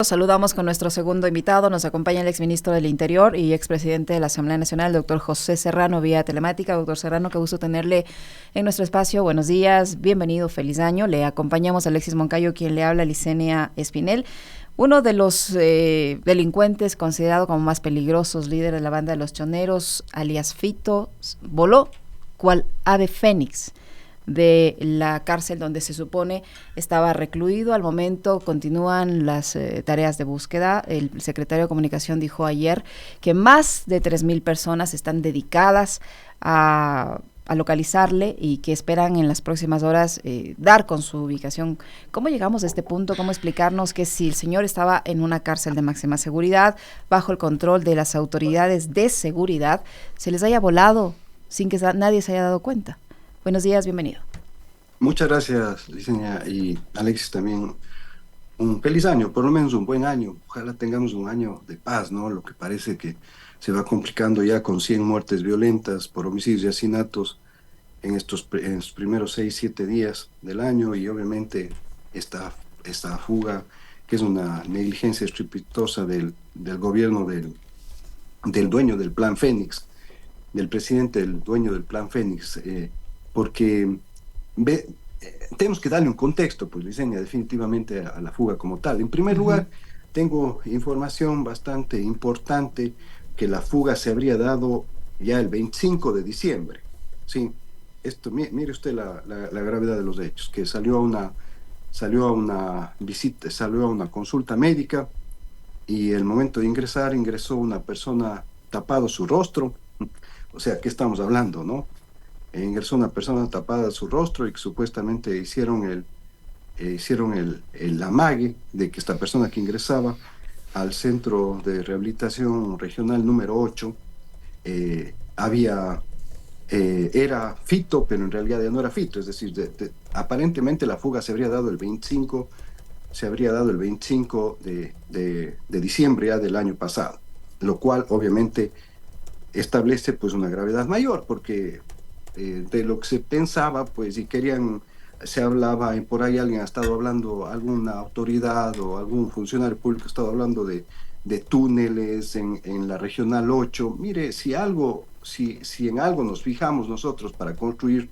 Saludamos con nuestro segundo invitado. Nos acompaña el exministro del Interior y expresidente de la Asamblea Nacional, doctor José Serrano, vía telemática. Doctor Serrano, qué gusto tenerle en nuestro espacio. Buenos días, bienvenido, feliz año. Le acompañamos a Alexis Moncayo, quien le habla, Licenia Espinel. Uno de los delincuentes considerado como más peligrosos, líder de la banda de los choneros, alias Fito, voló cual ave fénix de la cárcel donde se supone estaba recluido. Al momento continúan las tareas de búsqueda. El secretario de Comunicación dijo ayer que más de 3,000 personas están dedicadas a localizarle y que esperan en las próximas horas dar con su ubicación. ¿Cómo llegamos a este punto? ¿Cómo explicarnos que si el señor estaba en una cárcel de máxima seguridad, bajo el control de las autoridades de seguridad, se les haya volado sin que nadie se haya dado cuenta? Buenos días, bienvenido. Muchas gracias, Licenia, y Alexis también. Un feliz año, por lo menos un buen año. Ojalá tengamos un año de paz, ¿no? Lo que parece que se va complicando ya con 100 muertes violentas por homicidios y asesinatos en estos primeros 6, 7 días del año, y obviamente esta fuga, que es una negligencia estrepitosa del gobierno del dueño del Plan Fénix, del presidente del dueño del Plan Fénix, porque tenemos que darle un contexto, pues, Licenia, definitivamente a la fuga como tal. En primer lugar, tengo información bastante importante que la fuga se habría dado ya el 25 de diciembre. Sí, esto, mire usted la gravedad de los hechos, que salió a una visita, salió a una consulta médica, y el momento de ingresó una persona tapado su rostro. O sea, ¿qué estamos hablando, no? Ingresó una persona tapada su rostro y que supuestamente hicieron el amague de que esta persona que ingresaba al Centro de Rehabilitación Regional número 8 era Fito, pero en realidad ya no era Fito. Es decir, aparentemente la fuga se habría dado el 25 de diciembre ya del año pasado, lo cual obviamente establece pues una gravedad mayor, porque de lo que se pensaba, pues, y se hablaba, y por ahí alguien ha estado hablando, alguna autoridad o algún funcionario público ha estado hablando de túneles en la Regional 8. Mire, si en algo nos fijamos nosotros para construir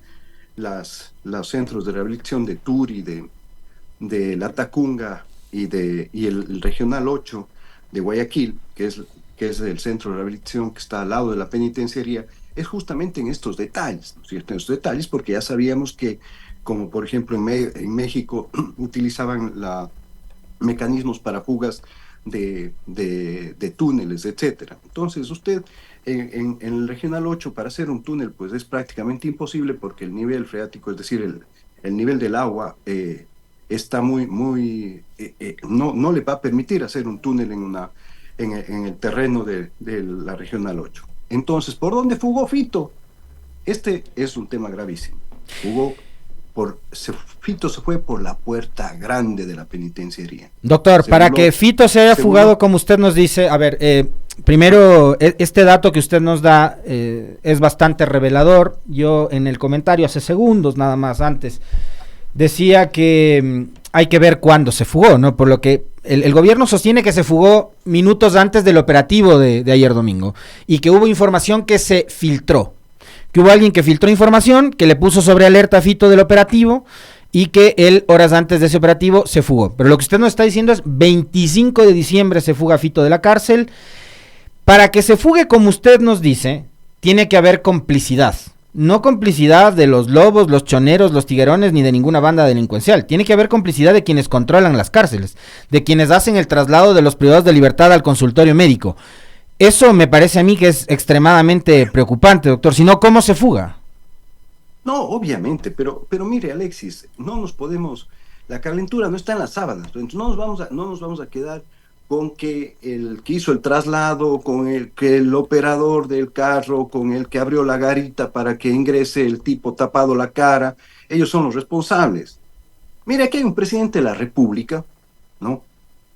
los centros de rehabilitación de Turi, de La Tacunga y el Regional 8 de Guayaquil, que es el centro de rehabilitación que está al lado de la penitenciaría, es justamente en estos detalles, ¿no es cierto? En estos detalles, porque ya sabíamos que, como por ejemplo en México, utilizaban mecanismos para fugas de túneles, etcétera. Entonces, usted en el Regional 8, para hacer un túnel, pues es prácticamente imposible, porque el nivel freático, es decir, el nivel del agua, está no le va a permitir hacer un túnel en el terreno de la Regional 8. Entonces, ¿por dónde fugó Fito? Este es un tema gravísimo. Fito se fue por la puerta grande de la penitenciaría. Doctor, para que Fito se haya fugado, como usted nos dice, a ver, primero, este dato que usted nos da es bastante revelador. Yo en el comentario hace segundos, nada más antes, decía que hay que ver cuándo se fugó, ¿no? Por lo que el gobierno sostiene que se fugó minutos antes del operativo de ayer domingo, y que hubo información que se filtró, que hubo alguien que filtró información, que le puso sobre alerta a Fito del operativo, y que él, horas antes de ese operativo, se fugó. Pero lo que usted nos está diciendo es 25 de diciembre se fuga Fito de la cárcel. Para que se fugue, como usted nos dice, tiene que haber complicidad. No complicidad de los lobos, los choneros, los tiguerones, ni de ninguna banda delincuencial. Tiene que haber complicidad de quienes controlan las cárceles, de quienes hacen el traslado de los privados de libertad al consultorio médico. Eso me parece a mí que es extremadamente preocupante, doctor. Si no, ¿cómo se fuga? No, obviamente, pero mire, Alexis, la calentura no está en las sábanas. Entonces no nos vamos a quedar con que el que hizo el traslado, con el operador del carro, con el que abrió la garita para que ingrese el tipo tapado la cara, ellos son los responsables. Mire, aquí hay un presidente de la República, ¿no?,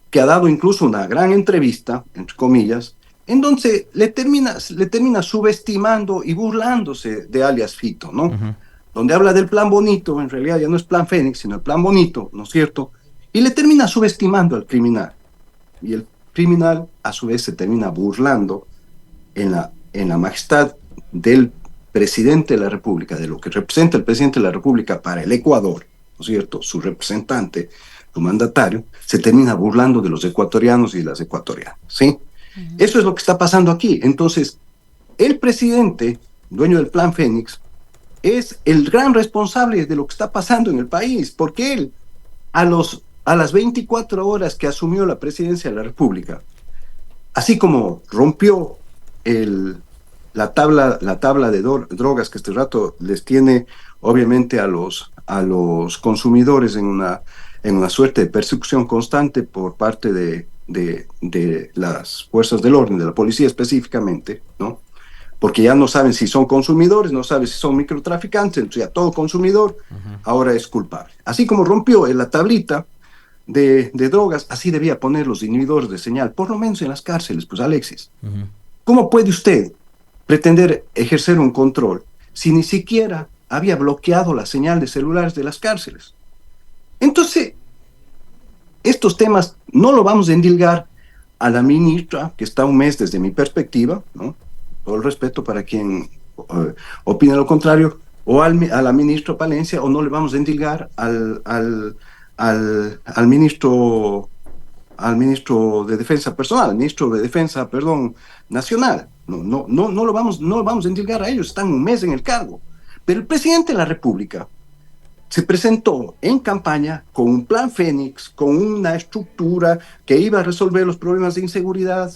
que ha dado incluso una gran entrevista, entre comillas, en donde le termina subestimando y burlándose de alias Fito, ¿no? Donde habla del plan bonito, en realidad ya no es plan Fénix, sino el plan bonito, ¿no es cierto? Y le termina subestimando al criminal. Y el criminal, a su vez, se termina burlando en la majestad del presidente de la República, de lo que representa el presidente de la República para el Ecuador, ¿no es cierto? Su representante, su mandatario, se termina burlando de los ecuatorianos y de las ecuatorianas, ¿sí? Eso es lo que está pasando aquí. Entonces, el presidente, dueño del Plan Fénix, es el gran responsable de lo que está pasando en el país, porque él, a las 24 horas que asumió la presidencia de la República, así como rompió la tabla de drogas que este rato les tiene, obviamente, a los consumidores en una suerte de persecución constante por parte de las fuerzas del orden, de la policía específicamente, ¿no? Porque ya no saben si son consumidores, no saben si son microtraficantes, entonces ya todo consumidor ahora es culpable. Así como rompió en la tablita de drogas, así debía poner los inhibidores de señal, por lo menos en las cárceles, pues Alexis. ¿Cómo puede usted pretender ejercer un control si ni siquiera había bloqueado la señal de celulares de las cárceles? Entonces, estos temas no lo vamos a endilgar a la ministra, que está un mes desde mi perspectiva, ¿no? Todo el respeto para quien opine lo contrario, o a la ministra Palencia, o no le vamos a endilgar al ministro de Defensa Personal, ministro de Defensa, perdón, Nacional. No lo vamos a endilgar a ellos, están un mes en el cargo. Pero el presidente de la República se presentó en campaña con un plan Fénix, con una estructura que iba a resolver los problemas de inseguridad,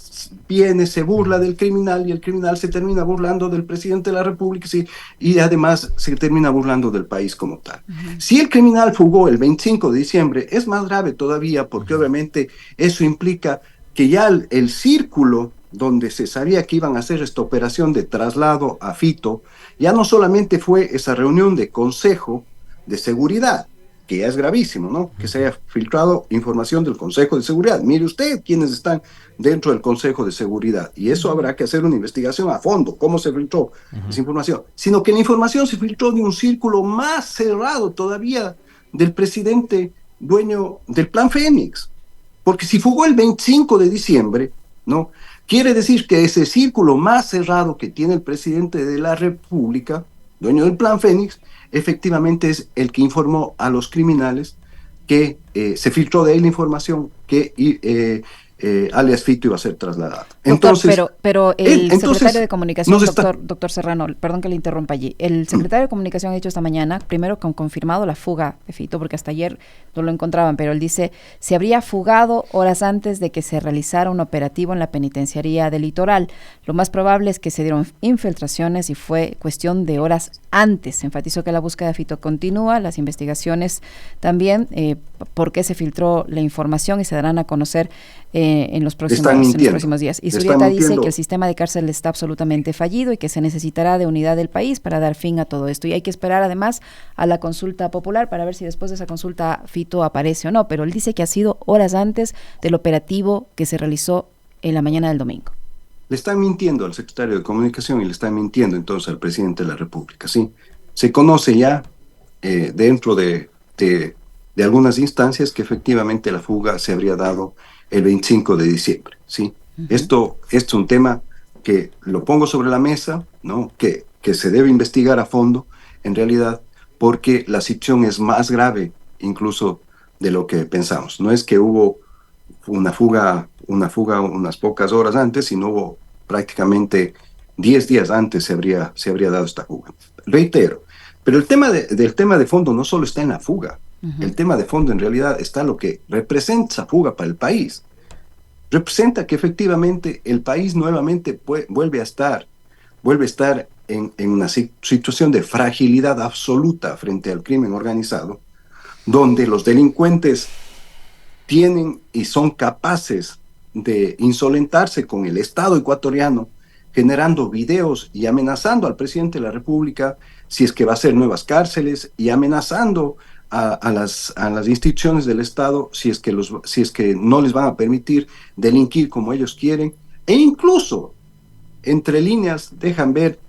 viene, se burla del criminal y el criminal se termina burlando del presidente de la República, sí, y además se termina burlando del país como tal. Si el criminal fugó el 25 de diciembre, es más grave todavía porque obviamente eso implica que ya el círculo donde se sabía que iban a hacer esta operación de traslado a Fito, ya no solamente fue esa reunión de consejo de seguridad, que ya es gravísimo, ¿no? Que se haya filtrado información del Consejo de Seguridad. Mire usted quiénes están dentro del Consejo de Seguridad, y eso habrá que hacer una investigación a fondo, cómo se filtró esa información, sino que la información se filtró de un círculo más cerrado todavía del presidente dueño del Plan Fénix, porque si fugó el 25 de diciembre, ¿no? Quiere decir que ese círculo más cerrado que tiene el presidente de la República, dueño del Plan Fénix, efectivamente es el que informó a los criminales que se filtró de él la información que alias Fito iba a ser trasladado. Entonces, pero el secretario de Comunicación, doctor Serrano, perdón que le interrumpa allí, el secretario de Comunicación ha dicho esta mañana, primero que han confirmado la fuga de Fito, porque hasta ayer no lo encontraban, pero él dice, se habría fugado horas antes de que se realizara un operativo en la penitenciaría del Litoral. Lo más probable es que se dieron infiltraciones y fue cuestión de horas antes. Enfatizó que la búsqueda de Fito continúa, las investigaciones también, por qué se filtró la información y se darán a conocer en los próximos días. Y Zurieta dice que el sistema de cárcel está absolutamente fallido y que se necesitará de unidad del país para dar fin a todo esto. Y hay que esperar además a la consulta popular para ver si después de esa consulta Fito aparece o no. Pero él dice que ha sido horas antes del operativo que se realizó en la mañana del domingo. Le están mintiendo al secretario de Comunicación y le están mintiendo entonces al presidente de la República, ¿sí? Se conoce ya dentro de algunas instancias que efectivamente la fuga se habría dado el 25 de diciembre, ¿sí? Esto es un tema que lo pongo sobre la mesa, ¿no? Que se debe investigar a fondo, en realidad, porque la situación es más grave incluso de lo que pensamos. No es que hubo una fuga unas pocas horas antes, sino hubo prácticamente 10 días antes se habría dado esta fuga. Reitero, pero el tema de fondo no solo está en la fuga. El tema de fondo en realidad está lo que representa esa fuga para el país. Representa que efectivamente el país nuevamente vuelve a estar en una situación de fragilidad absoluta frente al crimen organizado, donde los delincuentes tienen y son capaces de insolentarse con el Estado ecuatoriano, generando videos y amenazando al presidente de la República si es que va a hacer nuevas cárceles y amenazando a las instituciones del Estado si es que no les van a permitir delinquir como ellos quieren, e incluso entre líneas dejan ver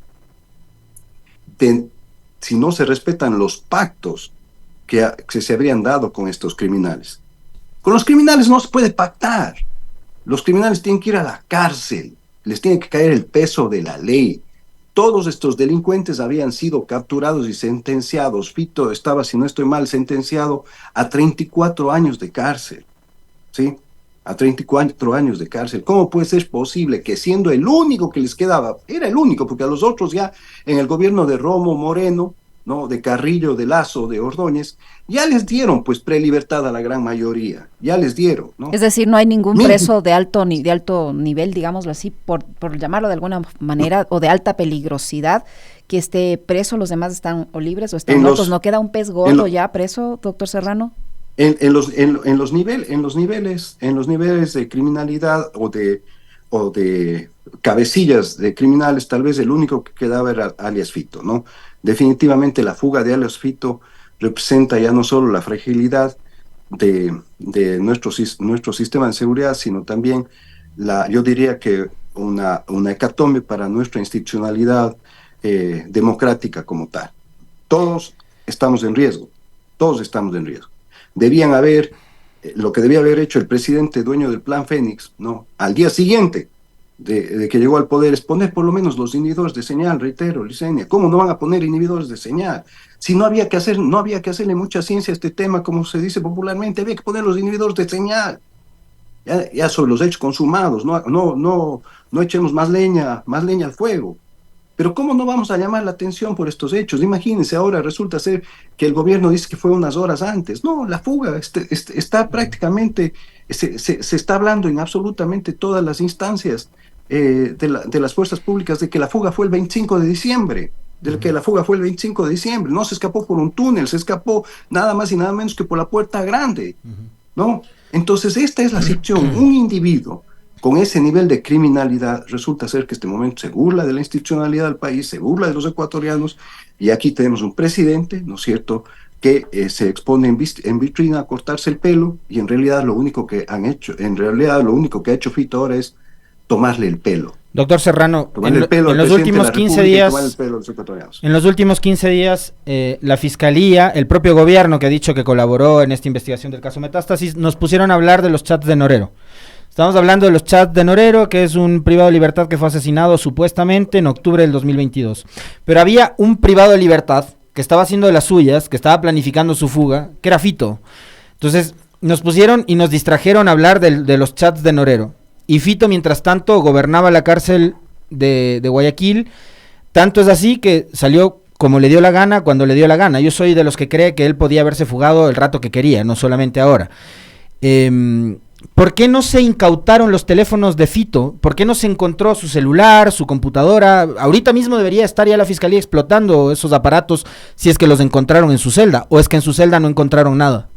si no se respetan los pactos que se habrían dado con estos criminales. Con los criminales no se puede pactar. Los criminales tienen que ir a la cárcel, les tiene que caer el peso de la ley. Todos estos delincuentes habían sido capturados y sentenciados. Fito estaba, si no estoy mal, sentenciado a 34 años de cárcel, ¿sí? A 34 años de cárcel. ¿Cómo puede ser posible que siendo el único que les quedaba, era el único, porque a los otros ya en el gobierno de Romo, Moreno, ¿no? De Carrillo, de Lazo, de Ordóñez, ya les dieron pues prelibertad a la gran mayoría, ya les dieron, ¿no? Es decir, no hay ningún preso de alto nivel, digámoslo así, por llamarlo de alguna manera, o de alta peligrosidad, que esté preso, los demás están o libres o están muertos. ¿No queda un pez gordo ya preso, doctor Serrano? En los niveles de criminalidad o de cabecillas de criminales, tal vez el único que quedaba era alias Fito, ¿no? Definitivamente la fuga de alias Fito representa ya no solo la fragilidad de nuestro sistema de seguridad, sino también yo diría que una hecatombe para nuestra institucionalidad democrática como tal. Todos estamos en riesgo. Debían haber, lo que debía haber hecho el presidente dueño del Plan Fénix, ¿no? Al día siguiente de que llegó al poder, es poner por lo menos los inhibidores de señal, reitero, Licenia. ¿Cómo no van a poner inhibidores de señal? Si no había que hacerle mucha ciencia a este tema, como se dice popularmente, había que poner los inhibidores de señal. Ya sobre los hechos consumados, no echemos más leña al fuego. Pero ¿cómo no vamos a llamar la atención por estos hechos? Imagínense, ahora resulta ser que el gobierno dice que fue unas horas antes. No, la fuga está prácticamente, se está hablando en absolutamente todas las instancias de las fuerzas públicas de que la fuga fue el 25 de diciembre. No se escapó por un túnel, se escapó nada más y nada menos que por la Puerta Grande, ¿no? Entonces esta es la situación. Un individuo con ese nivel de criminalidad resulta ser que este momento se burla de la institucionalidad del país, se burla de los ecuatorianos, y aquí tenemos un presidente, ¿no es cierto?, que se expone en vitrina a cortarse el pelo, y en realidad lo único que ha hecho Fito ahora es tomarle el pelo. Doctor Serrano, en los últimos 15 días, la Fiscalía, el propio gobierno que ha dicho que colaboró en esta investigación del caso Metástasis, nos pusieron a hablar de los chats de Norero. Estamos hablando de los chats de Norero, que es un privado de libertad que fue asesinado supuestamente en octubre del 2022. Pero había un privado de libertad que estaba haciendo de las suyas, que estaba planificando su fuga, que era Fito. Entonces nos pusieron y nos distrajeron a hablar de los chats de Norero. Y Fito, mientras tanto, gobernaba la cárcel de Guayaquil. Tanto es así que salió como le dio la gana, cuando le dio la gana. Yo soy de los que cree que él podía haberse fugado el rato que quería, no solamente ahora. ¿Por qué no se incautaron los teléfonos de Fito? ¿Por qué no se encontró su celular, su computadora? Ahorita mismo debería estar ya la Fiscalía explotando esos aparatos si es que los encontraron en su celda, o es que en su celda no encontraron nada.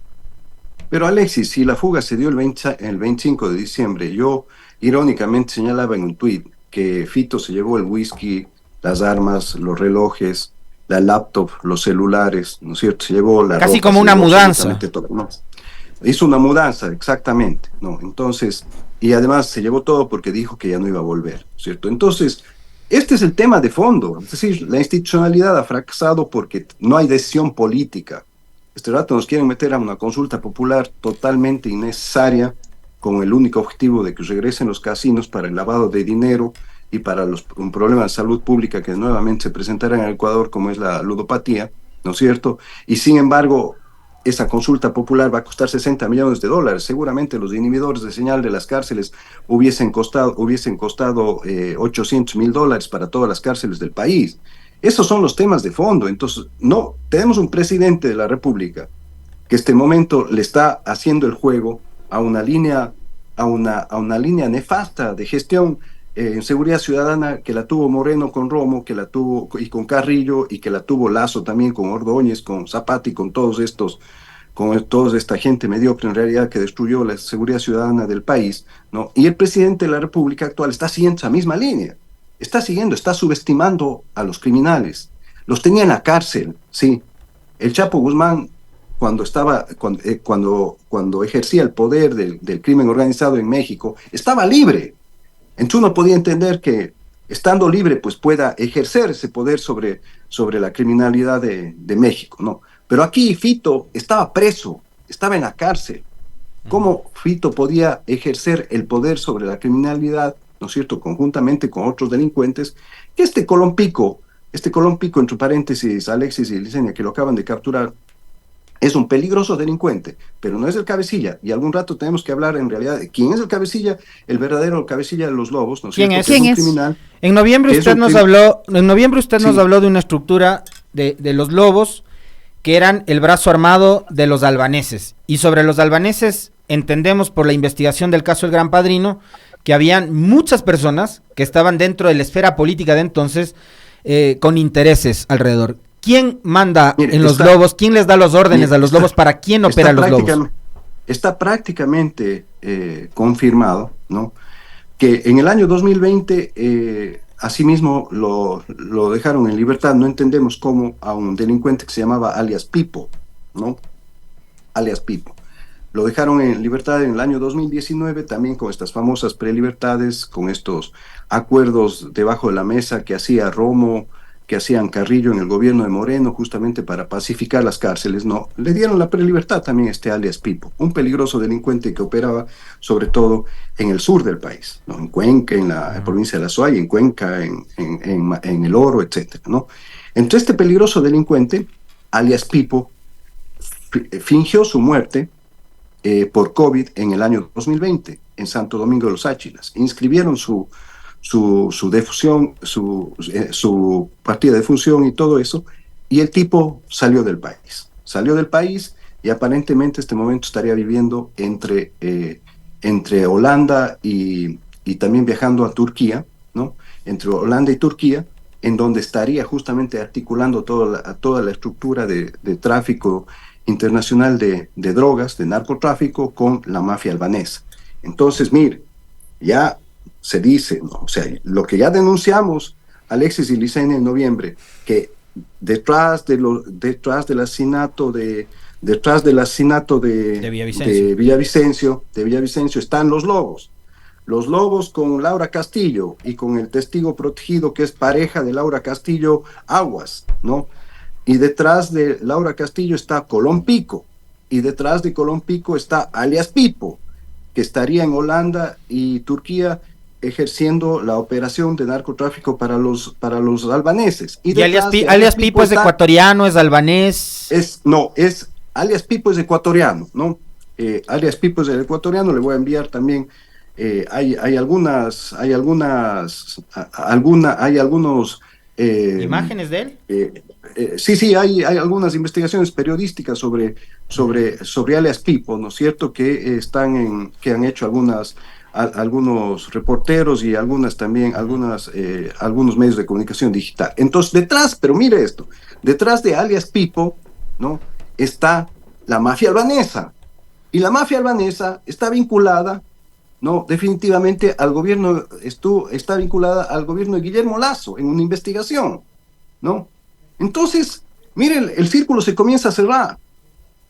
Pero Alexis, si la fuga se dio el 25 de diciembre, yo irónicamente señalaba en un tuit que Fito se llevó el whisky, las armas, los relojes, la laptop, los celulares, ¿no es cierto? Se llevó la casi ropa, como una mudanza. Todo, ¿no? Hizo una mudanza, exactamente, ¿no? Entonces, y además se llevó todo porque dijo que ya no iba a volver, ¿cierto? Entonces, este es el tema de fondo, es decir, la institucionalidad ha fracasado porque no hay decisión política. Este rato nos quieren meter a una consulta popular totalmente innecesaria, con el único objetivo de que regresen los casinos para el lavado de dinero y para un problema de salud pública que nuevamente se presentará en el Ecuador, como es la ludopatía, ¿no es cierto? Y sin embargo, esa consulta popular va a costar $60 millones. Seguramente los inhibidores de señal de las cárceles hubiesen costado $800,000 para todas las cárceles del país. Esos son los temas de fondo. Entonces, no, tenemos un presidente de la República que este momento le está haciendo el juego a una línea nefasta de gestión en seguridad ciudadana, que la tuvo Moreno con Romo, que la tuvo y con Carrillo, y que la tuvo Lazo también con Ordóñez, con Zapata y con toda esta gente mediocre en realidad que destruyó la seguridad ciudadana del país, ¿no? Y el presidente de la República actual está siguiendo esa misma línea. Está subestimando a los criminales. Los tenía en la cárcel, sí. El Chapo Guzmán, cuando ejercía el poder del crimen organizado en México, estaba libre. Entonces uno podía entender que, estando libre, pues pueda ejercer ese poder sobre la criminalidad de México, ¿no? Pero aquí Fito estaba preso, estaba en la cárcel. cómo Fito podía ejercer el poder sobre la criminalidad, ¿no es cierto?, conjuntamente con otros delincuentes, que este Colompico, entre paréntesis, Alexis y Licenia, que lo acaban de capturar, es un peligroso delincuente, pero no es el cabecilla. Y algún rato tenemos que hablar en realidad de quién es el cabecilla, el verdadero cabecilla de los lobos, ¿no es cierto? ¿Quién es? Criminal. En noviembre usted nos habló de una estructura de los lobos que eran el brazo armado de los albaneses. Y sobre los albaneses entendemos por la investigación del caso El Gran Padrino que habían muchas personas que estaban dentro de la esfera política de entonces con intereses alrededor. ¿Quién manda en los lobos? ¿Quién les da los órdenes a los lobos? ¿Para quién operan los lobos? Está prácticamente confirmado, ¿no?, que en el año 2020 asimismo lo dejaron en libertad, no entendemos cómo, a un delincuente que se llamaba alias Pipo, ¿no? Alias Pipo. Lo dejaron en libertad en el año 2019, también con estas famosas prelibertades, con estos acuerdos debajo de la mesa que hacía Romo, que hacían Carrillo en el gobierno de Moreno, justamente para pacificar las cárceles. No, le dieron la prelibertad también a este alias Pipo, un peligroso delincuente que operaba sobre todo en el sur del país, ¿no?, en Cuenca, en la provincia de La Suay, en Cuenca, en El Oro, etcétera, ¿no? Entonces este peligroso delincuente, alias Pipo, fingió su muerte por COVID en el año 2020 en Santo Domingo de los Áchilas. Inscribieron su defunción, su partida de defunción y todo eso, y el tipo salió del país y aparentemente en este momento estaría viviendo entre Holanda y también viajando a Turquía, ¿no?, entre Holanda y Turquía, en donde estaría justamente articulando toda la estructura de tráfico internacional de drogas, de narcotráfico con la mafia albanesa. Entonces, mire, ya se dice, ¿no?, o sea, lo que ya denunciamos, Alexis y Licenia, en noviembre, que detrás del asesinato de Villavicencio están los lobos con Laura Castillo y con el testigo protegido que es pareja de Laura Castillo, Aguas, ¿no? Y detrás de Laura Castillo está Colón Pico, y detrás de Colón Pico está alias Pipo, que estaría en Holanda y Turquía ejerciendo la operación de narcotráfico para los albaneses. Y alias Pipo es ecuatoriano, es albanés. Alias Pipo es ecuatoriano, ¿no? Alias Pipo es el ecuatoriano, le voy a enviar también. Hay algunos ¿imágenes de él? Sí, hay algunas investigaciones periodísticas sobre alias Pipo, ¿no es cierto?, que han hecho algunos reporteros y algunos medios de comunicación digital. Entonces, pero mire esto, detrás de alias Pipo, ¿no?, está la mafia albanesa, y la mafia albanesa está vinculada, no, definitivamente al gobierno, está vinculada al gobierno de Guillermo Lasso en una investigación, ¿no? Entonces, miren, el círculo se comienza a cerrar.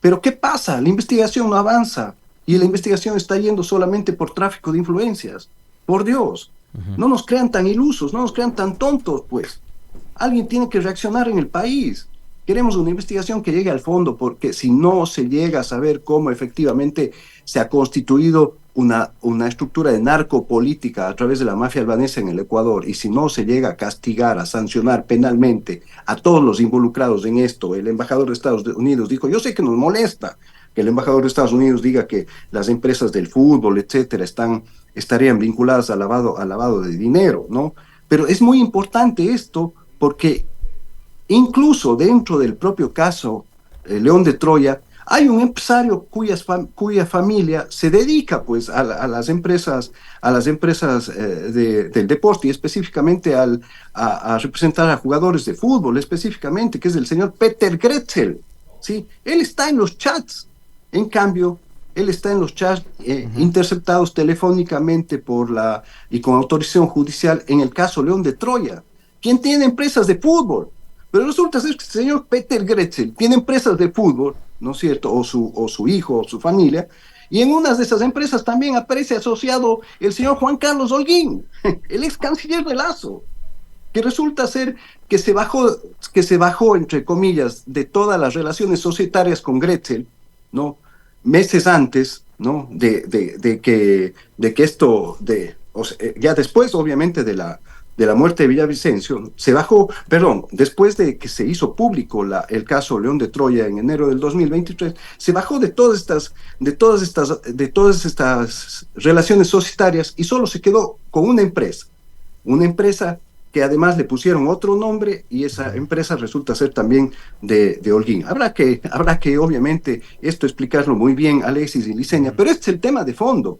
Pero ¿qué pasa? La investigación no avanza y la investigación está yendo solamente por tráfico de influencias. Por Dios, no nos crean tan ilusos, no nos crean tan tontos, pues. Alguien tiene que reaccionar en el país. Queremos una investigación que llegue al fondo, porque si no se llega a saber cómo efectivamente se ha constituido una estructura de narcopolítica a través de la mafia albanesa en el Ecuador, y si no se llega a castigar, a sancionar penalmente a todos los involucrados en esto, el embajador de Estados Unidos dijo, yo sé que nos molesta que el embajador de Estados Unidos diga que las empresas del fútbol, etcétera, estarían vinculadas al lavado de dinero, ¿no? Pero es muy importante esto, porque incluso dentro del propio caso León de Troya, hay un empresario cuya familia se dedica pues a las empresas del deporte, y específicamente a representar a jugadores de fútbol, específicamente, que es el señor Peter Gretzel, ¿sí? Él está en los chats, en cambio, él está en los chats interceptados telefónicamente y con autorización judicial en el caso León de Troya, quien tiene empresas de fútbol. Pero resulta ser que el señor Peter Gretzel tiene empresas de fútbol, ¿no es cierto?, o su hijo, o su familia, y en unas de esas empresas también aparece asociado el señor Juan Carlos Holguín, el ex canciller de Lasso, que resulta ser que se bajó, entre comillas, de todas las relaciones societarias con Gretzel, ¿no?, meses antes, ¿no? De que esto, o sea, ya después, obviamente, de la muerte de Villavicencio, se bajó, perdón, después de que se hizo público el caso León de Troya en enero del 2023, se bajó de todas estas relaciones societarias y solo se quedó con una empresa que además le pusieron otro nombre y esa empresa resulta ser también de Holguín. Habrá que obviamente esto explicarlo muy bien, Alexis y Liceña, pero este es el tema de fondo.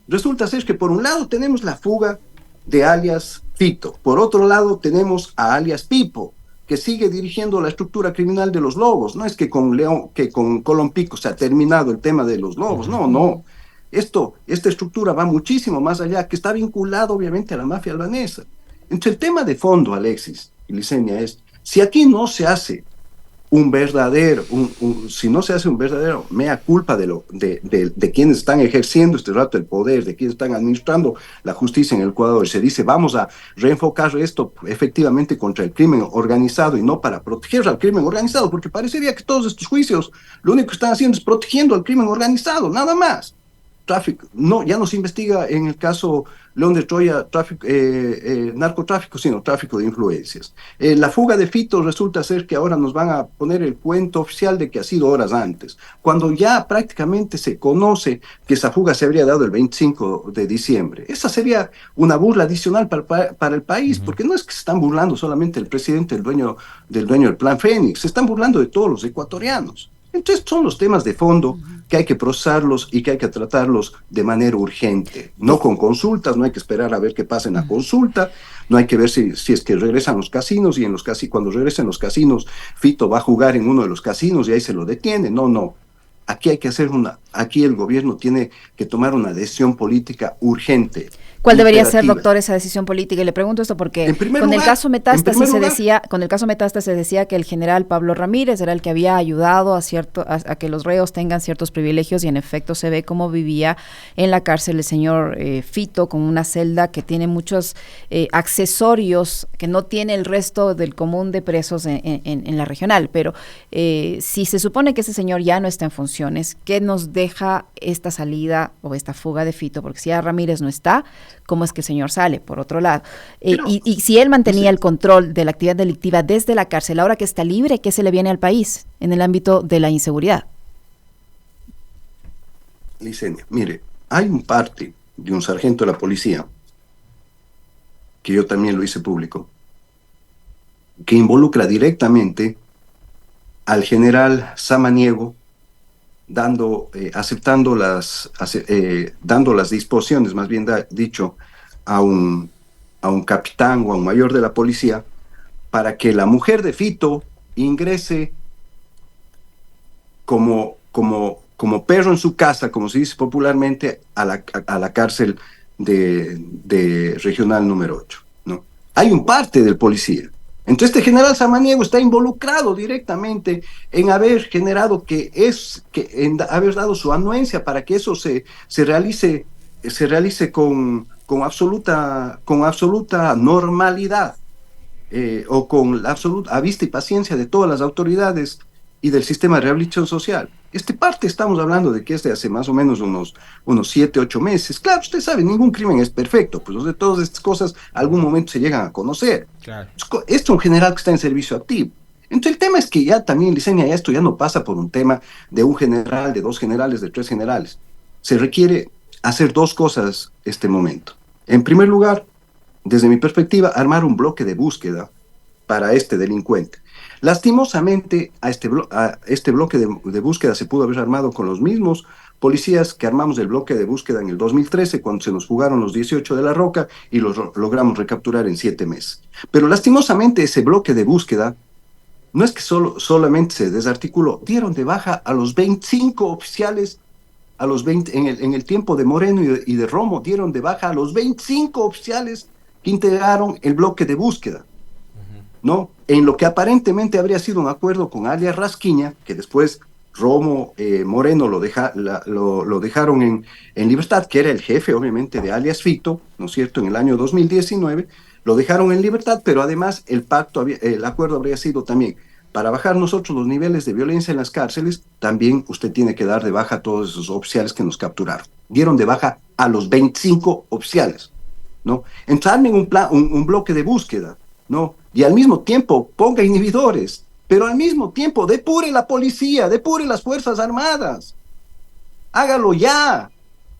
Resulta ser que por un lado tenemos la fuga de alias Fito, por otro lado tenemos a alias Pipo, que sigue dirigiendo la estructura criminal de los Lobos. No es que con Colón Pico se ha terminado el tema de los Lobos, no. Esta estructura va muchísimo más allá, que está vinculado obviamente a la mafia albanesa. Entonces, el tema de fondo, Alexis y Liceña, es si aquí no se hace un verdadero mea culpa de quienes están ejerciendo este rato el poder, de quienes están administrando la justicia en el Ecuador, y se dice vamos a reenfocar esto efectivamente contra el crimen organizado y no para proteger al crimen organizado, porque parecería que todos estos juicios lo único que están haciendo es protegiendo al crimen organizado, nada más. Tráfico, no, ya no se investiga en el caso León de Troya narcotráfico, sino tráfico de influencias. La fuga de Fito resulta ser que ahora nos van a poner el cuento oficial de que ha sido horas antes, cuando ya prácticamente se conoce que esa fuga se habría dado el 25 de diciembre. Esa sería una burla adicional para el país, porque no es que se están burlando solamente el presidente, el dueño del Plan Fénix, se están burlando de todos los ecuatorianos. Entonces son los temas de fondo que hay que procesarlos y que hay que tratarlos de manera urgente, no con consultas, no hay que esperar a ver qué pasa en la consulta, no hay que ver si es que regresan los casinos y cuando regresen los casinos, Fito va a jugar en uno de los casinos y ahí se lo detiene, no. Aquí hay que aquí el gobierno tiene que tomar una decisión política urgente. ¿Cuál debería ser, doctor, esa decisión política? Y le pregunto esto porque con el caso Metástasis se decía que el general Pablo Ramírez era el que había ayudado a que los reos tengan ciertos privilegios, y en efecto se ve cómo vivía en la cárcel el señor Fito, con una celda que tiene muchos accesorios que no tiene el resto del común de presos en la regional. Pero si se supone que ese señor ya no está en funciones, ¿qué nos deja esta salida o esta fuga de Fito? Porque si ya Ramírez no está, ¿cómo es que el señor sale? Por otro lado, y si él mantenía el control de la actividad delictiva desde la cárcel, ahora que está libre, ¿qué se le viene al país en el ámbito de la inseguridad? Liceña, mire, hay un parte de un sargento de la policía, que yo también lo hice público, que involucra directamente al general Samaniego, dando las disposiciones, más bien dicho, a un capitán o a un mayor de la policía, para que la mujer de Fito ingrese como perro en su casa, como se dice popularmente, a la cárcel de Regional número 8, ¿no? Hay un parte del policía. Entonces este general Samaniego está involucrado directamente en haber generado en haber dado su anuencia para que eso se realice con absoluta normalidad, o con la absoluta vista y paciencia de todas las autoridades y del sistema de rehabilitación social. Parte estamos hablando de que es de hace más o menos unos 7, 8 meses. Claro, usted sabe, ningún crimen es perfecto, pues de todas estas cosas algún momento se llegan a conocer. Claro. Esto es un general que está en servicio activo. Entonces el tema es que ya también, Liceña, esto ya no pasa por un tema de un general, de 2 generales, de 3 generales. Se requiere hacer 2 cosas este momento. En primer lugar, desde mi perspectiva, armar un bloque de búsqueda para este delincuente. Lastimosamente, a este bloque de búsqueda se pudo haber armado con los mismos policías que armamos el bloque de búsqueda en el 2013, cuando se nos fugaron los 18 de La Roca y los logramos recapturar en 7 meses. Pero lastimosamente ese bloque de búsqueda no es que solamente se desarticuló, dieron de baja a los 25 oficiales, en el tiempo de Moreno y de Romo, dieron de baja a los 25 oficiales que integraron el bloque de búsqueda, ¿no? En lo que aparentemente habría sido un acuerdo con alias Rasquiña, que después Romo, Moreno lo dejaron en libertad, que era el jefe obviamente de alias Fito, ¿no es cierto?, en el año 2019, lo dejaron en libertad, pero además el acuerdo habría sido también para bajar nosotros los niveles de violencia en las cárceles, también usted tiene que dar de baja a todos esos oficiales que nos capturaron. Dieron de baja a los 25 oficiales, ¿no? Entrarme en un bloque de búsqueda, ¿no? Y al mismo tiempo ponga inhibidores, pero al mismo tiempo depure la policía, depure las Fuerzas Armadas. Hágalo ya.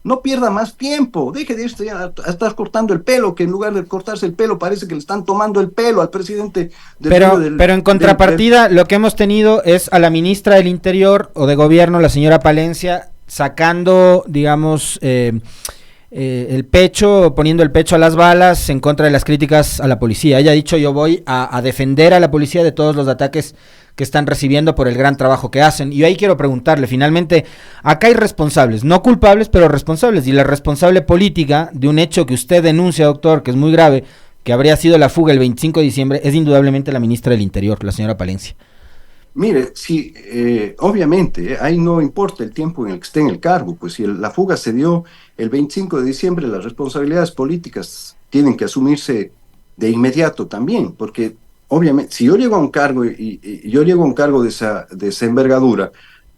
No pierda más tiempo, deje de estar cortando el pelo, que en lugar de cortarse el pelo parece que le están tomando el pelo al presidente. Pero en contrapartida, lo que hemos tenido es a la ministra del Interior o de Gobierno, la señora Palencia, sacando, digamos, el pecho, poniendo el pecho a las balas en contra de las críticas a la policía. Ella ha dicho: yo voy a defender a la policía de todos los ataques que están recibiendo por el gran trabajo que hacen. Y yo ahí quiero preguntarle, finalmente, acá hay responsables, no culpables, pero responsables, y la responsable política de un hecho que usted denuncia, doctor, que es muy grave, que habría sido la fuga el 25 de diciembre, es indudablemente la ministra del Interior, la señora Palencia. Mire, sí, obviamente, ahí no importa el tiempo en el que esté en el cargo, pues si la fuga se dio el 25 de diciembre, las responsabilidades políticas tienen que asumirse de inmediato también, porque obviamente, si yo llego a un cargo y yo llego a un cargo de esa envergadura,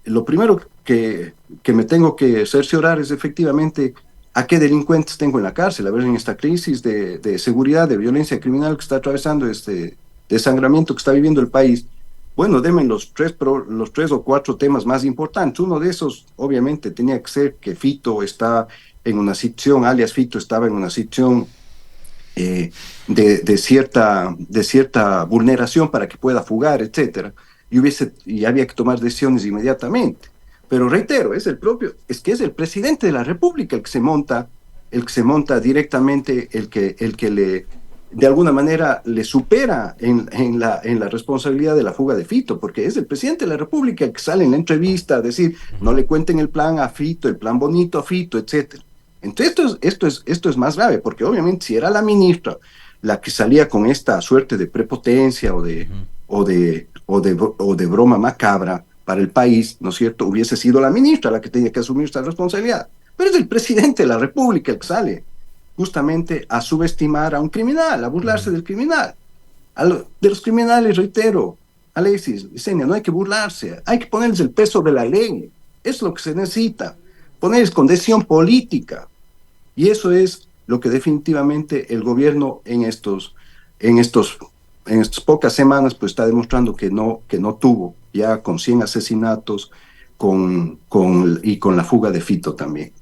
lo primero que me tengo que cerciorar es efectivamente a qué delincuentes tengo en la cárcel. A ver, en esta crisis de seguridad, de violencia criminal que está atravesando, este desangramiento que está viviendo el país, bueno, denme los tres o cuatro temas más importantes. Uno de esos, obviamente, tenía que ser que Fito está en una situación, alias Fito estaba en una situación de cierta vulneración para que pueda fugar, etcétera, y había que tomar decisiones inmediatamente. Pero reitero, es que es el presidente de la República el que se monta directamente, el que le, de alguna manera, le supera en la responsabilidad de la fuga de Fito, porque es el presidente de la República el que sale en la entrevista a decir: no le cuenten el plan a Fito, el plan bonito a Fito, etcétera. Entonces esto es más grave, porque obviamente si era la ministra la que salía con esta suerte de prepotencia o de broma macabra para el país, ¿no es cierto?, hubiese sido la ministra la que tenía que asumir esta responsabilidad. Pero es el presidente de la República el que sale justamente a subestimar a un criminal, a burlarse del criminal. De los criminales, reitero, Alexis, Yesenia, no hay que burlarse, hay que ponerles el peso de la ley. Es lo que se necesita, ponerles condición política. Y eso es lo que definitivamente el gobierno en estas pocas semanas pues está demostrando que no tuvo, ya con 100 asesinatos y con la fuga de Fito también.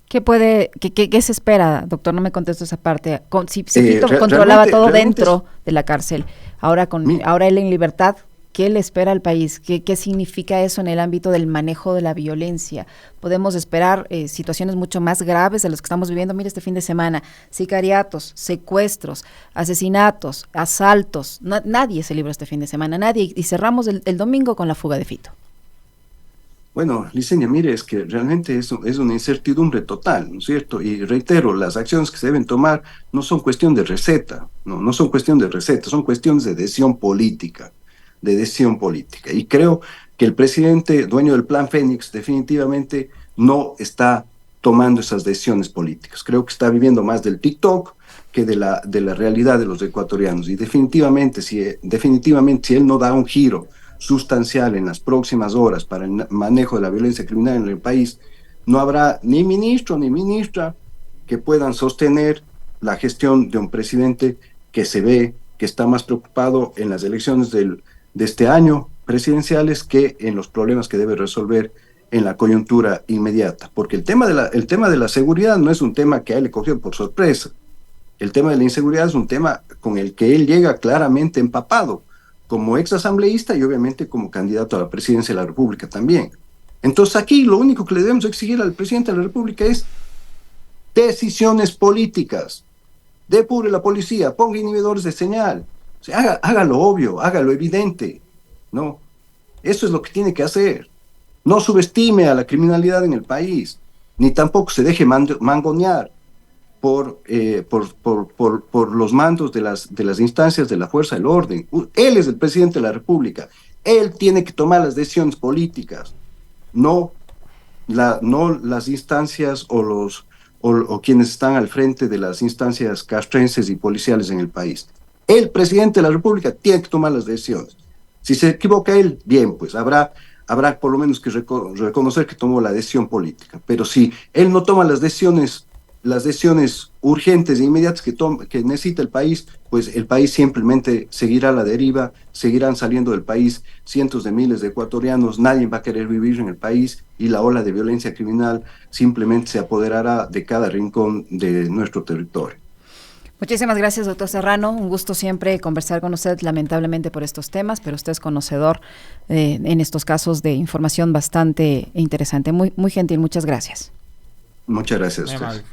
¿Qué se espera, doctor? No me contesto esa parte. Si Fito controlaba todo dentro de la cárcel, ahora él en libertad, ¿qué le espera al país? ¿Qué significa eso en el ámbito del manejo de la violencia? Podemos esperar situaciones mucho más graves de las que estamos viviendo. Mire, este fin de semana, sicariatos, secuestros, asesinatos, asaltos. Nadie se libra este fin de semana, nadie. Y cerramos el domingo con la fuga de Fito. Bueno, Licenia, mire, es que realmente es una incertidumbre total, ¿no es cierto? Y reitero, las acciones que se deben tomar no son cuestión de receta, no son cuestión de receta, son cuestiones de decisión política. Y creo que el presidente, dueño del Plan Fénix, definitivamente no está tomando esas decisiones políticas. Creo que está viviendo más del TikTok que de la realidad de los ecuatorianos. Y definitivamente, si él no da un giro sustancial en las próximas horas para el manejo de la violencia criminal en el país, no habrá ni ministro ni ministra que puedan sostener la gestión de un presidente que se ve que está más preocupado en las elecciones de este año presidenciales que en los problemas que debe resolver en la coyuntura inmediata, porque el tema de la seguridad no es un tema que a él le cogió por sorpresa. El tema de la inseguridad es un tema con el que él llega claramente empapado, como ex asambleísta y obviamente como candidato a la presidencia de la República también. Entonces aquí lo único que le debemos exigir al presidente de la República es decisiones políticas. Depure la policía, ponga inhibidores de señal. O sea, haga lo obvio, haga lo evidente, ¿no? Eso es lo que tiene que hacer. No subestime a la criminalidad en el país, ni tampoco se deje mangonear por los mandos de las instancias de la fuerza del orden. Él es el presidente de la República. Él tiene que tomar las decisiones políticas, no las instancias o quienes están al frente de las instancias castrenses y policiales en el país. El presidente de la República tiene que tomar las decisiones. Si se equivoca él, bien, pues habrá por lo menos que reconocer que tomó la decisión política. Pero si él no toma las decisiones urgentes e inmediatas que necesita el país, pues el país simplemente seguirá a la deriva, seguirán saliendo del país cientos de miles de ecuatorianos, nadie va a querer vivir en el país y la ola de violencia criminal simplemente se apoderará de cada rincón de nuestro territorio. Muchísimas gracias, doctor Serrano. Un gusto siempre conversar con usted, lamentablemente por estos temas, pero usted es conocedor en estos casos de información bastante interesante. Muy, muy gentil, muchas gracias. Muchas gracias a ustedes.